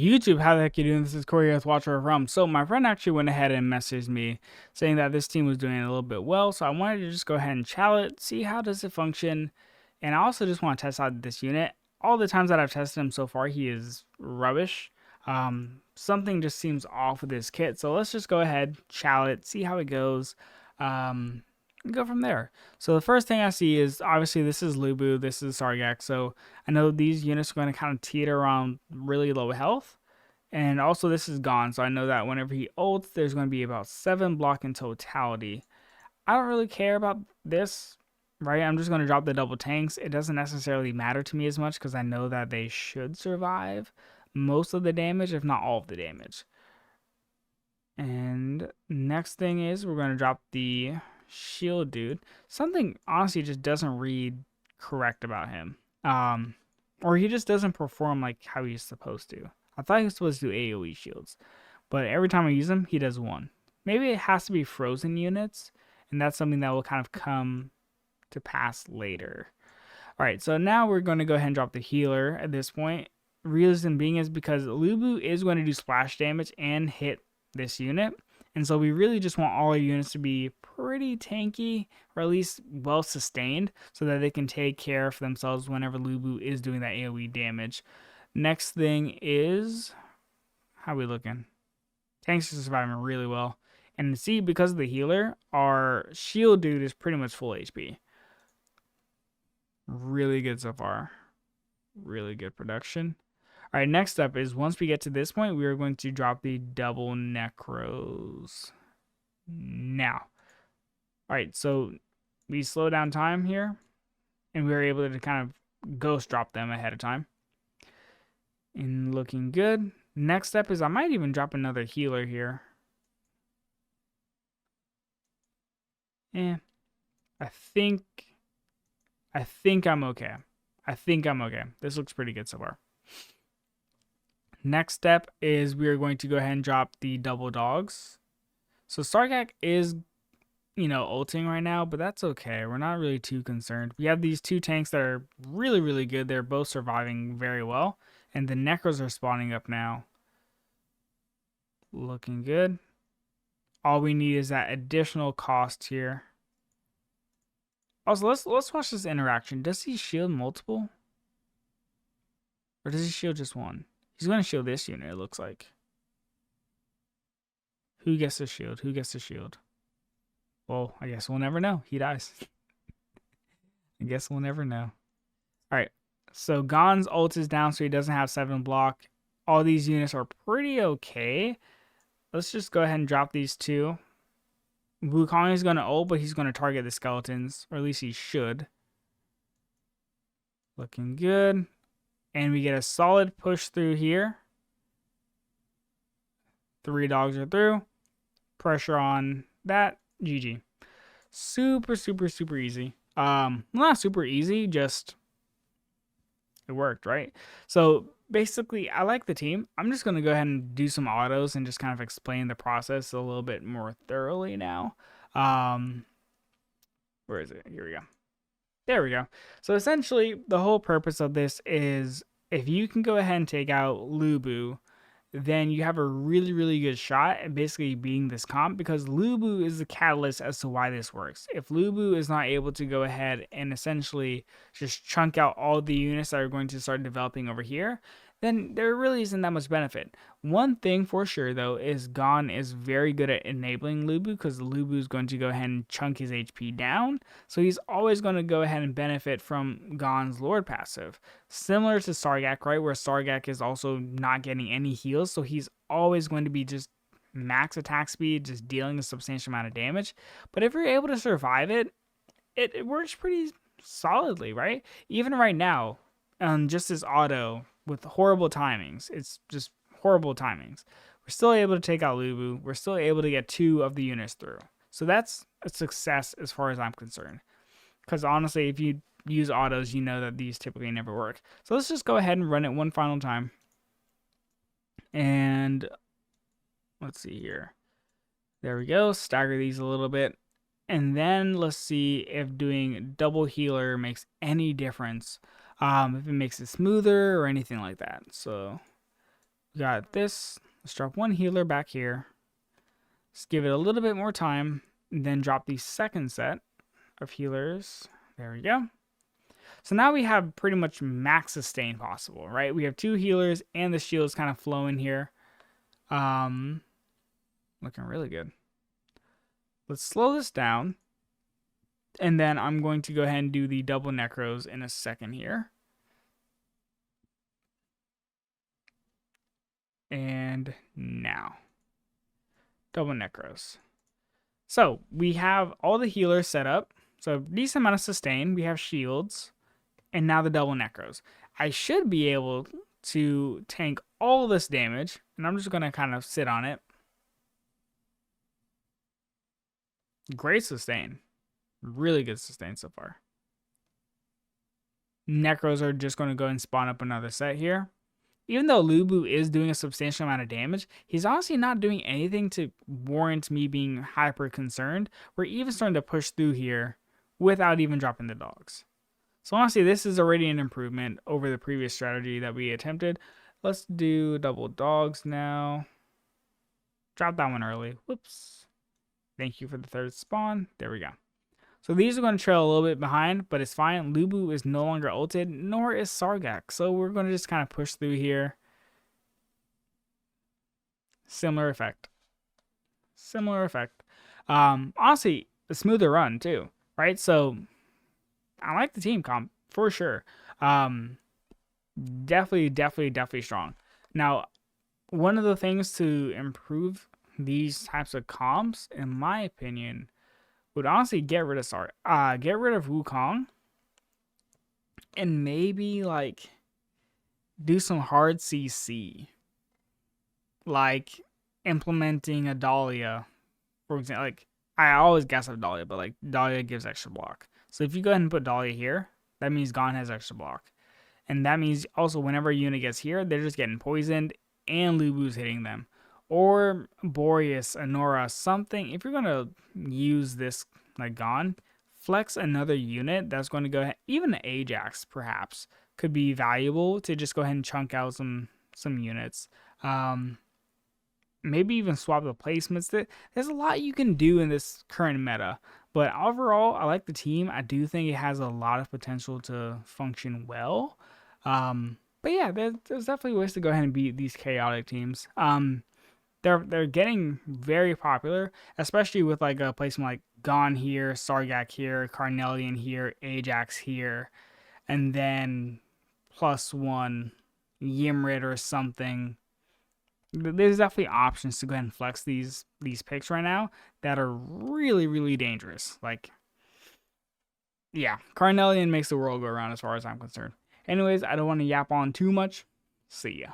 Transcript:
YouTube, how the heck you doing? This is Corey with Wathcer from. So my friend actually went ahead and messaged me saying that this team was doing a little bit well. So I wanted to just go ahead and chow it, see how does it function, and I also just want to test out this unit. All the times that I've tested him so far, he is rubbish. Something just seems off with this kit. So let's just go ahead, chow it, see how it goes, and go from there. So the first thing I see is obviously this is Lubu, this is Sargak. So I know these units are going to kind of teeter around really low health. And also this is gone, so I know that whenever he ults, there's going to be about 7 block in totality. I don't really care about this, right? I'm just going to drop the double tanks. It doesn't necessarily matter to me as much because I know that they should survive most of the damage, if not all of the damage. And next thing is we're going to drop the shield dude. Something honestly just doesn't read correct about him. Or he just doesn't perform like how he's supposed to. I thought he was supposed to do AoE shields, but every time I use him, he does one. Maybe it has to be frozen units, and that's something that will kind of come to pass later. Alright, so now we're going to go ahead and drop the healer at this point. Reason being is because Lubu is going to do splash damage and hit this unit, and so we really just want all our units to be pretty tanky, or at least well sustained, so that they can take care of themselves whenever Lubu is doing that AoE damage. Next thing is, how are we looking? Tanks are surviving really well. And see, because of the healer, our shield dude is pretty much full HP. Really good so far. Really good production. Alright, next up is once we get to this point, we are going to drop the double necros. Now. Alright, so we slow down time here, and we were able to kind of ghost drop them ahead of time. And looking good. Next step is I might even drop another healer here. I think I'm okay. This looks pretty good so far. Next step is we are going to go ahead and drop the double dogs. So Sargak is, ulting right now, but that's okay. We're not really too concerned. We have these two tanks that are really, really good. They're both surviving very well. And the necros are spawning up now. Looking good. All we need is that additional cost here. Also, let's watch this interaction. Does he shield multiple? Or does he shield just one? He's going to shield this unit, it looks like. Who gets the shield? Who gets the shield? Well, I guess we'll never know. He dies. I guess we'll never know. Alright. So Gon's ult is down, so he doesn't have 7 block. All these units are pretty okay. Let's just go ahead and drop these two. Wukong is going to ult, but he's going to target the skeletons. Or at least he should. Looking good. And we get a solid push through here. 3 dogs are through. Pressure on that. GG. Super, super, super easy. Not super easy, just it worked, right? So basically, I like the team. I'm just going to go ahead and do some autos and just kind of explain the process a little bit more thoroughly now. Where is it? Here we go. There we go. So essentially, the whole purpose of this is if you can go ahead and take out Lubu, then you have a really, really good shot at basically beating this comp, because Lubu is the catalyst as to why this works. If Lubu is not able to go ahead and essentially just chunk out all the units that are going to start developing over here, then there really isn't that much benefit. One thing for sure, though, is Gon is very good at enabling Lubu, because Lubu is going to go ahead and chunk his HP down. So he's always going to go ahead and benefit from Gon's Lord passive. Similar to Sargak, right, where Sargak is also not getting any heals, so he's always going to be just max attack speed, just dealing a substantial amount of damage. But if you're able to survive it, it works pretty solidly, right? Even right now, just this auto with horrible timings. It's just horrible timings. We're still able to take out Lubu. We're still able to get 2 of the units through. So that's a success as far as I'm concerned. Because honestly, if you use autos, you know that these typically never work. So let's just go ahead and run it one final time. And let's see here. There we go. Stagger these a little bit. And then let's see if doing double healer makes any difference. If it makes it smoother or anything like that. So We got this. Let's drop one healer back here. Let's give it a little bit more time. And then drop the second set of healers. There we go. So now we have pretty much max sustain possible, right? We have 2 healers and the shield's kind of flowing here. Looking really good. Let's slow this down. And then I'm going to go ahead and do the double necros in a second here. And now. Double necros. So we have all the healers set up. So decent amount of sustain. We have shields. And now the double necros. I should be able to tank all this damage. And I'm just going to kind of sit on it. Great sustain. Really good sustain so far. Necros are just going to go and spawn up another set here. Even though Lubu is doing a substantial amount of damage, he's honestly not doing anything to warrant me being hyper concerned. We're even starting to push through here without even dropping the dogs. So honestly, this is already an improvement over the previous strategy that we attempted. Let's do double dogs now. Drop that one early. Whoops. Thank you for the third spawn. There we go. So these are going to trail a little bit behind, but it's fine. Lubu is no longer ulted, nor is Sargak. So we're going to just kind of push through here. Similar effect. Similar effect. Honestly, a smoother run too, right? So I like the team comp for sure. Definitely strong. Now, one of the things to improve these types of comps, in my opinion, would honestly get rid of Wukong, and maybe like do some hard CC, like implementing a Dahlia, for example. Like I always guess up Dahlia, but like Dahlia gives extra block. So if you go ahead and put Dahlia here, that means Gon has extra block, and that means also whenever a unit gets here, they're just getting poisoned and Lubu's hitting them. Or Boreas, Anora, something. If you're going to use this like Gon, flex another unit that's going to go ahead. Even Ajax, perhaps, could be valuable to just go ahead and chunk out some units. Maybe even swap the placements. There's a lot you can do in this current meta. But overall, I like the team. I do think it has a lot of potential to function well. But yeah, there's definitely ways to go ahead and beat these chaotic teams. They're getting very popular, especially with like a placement like Gon here, Sargak here, Carnelian here, Ajax here, and then +1 Ymrit or something. There's definitely options to go ahead and flex these picks right now that are really dangerous. Like, yeah, Carnelian makes the world go around as far as I'm concerned. Anyways, I don't want to yap on too much. See ya.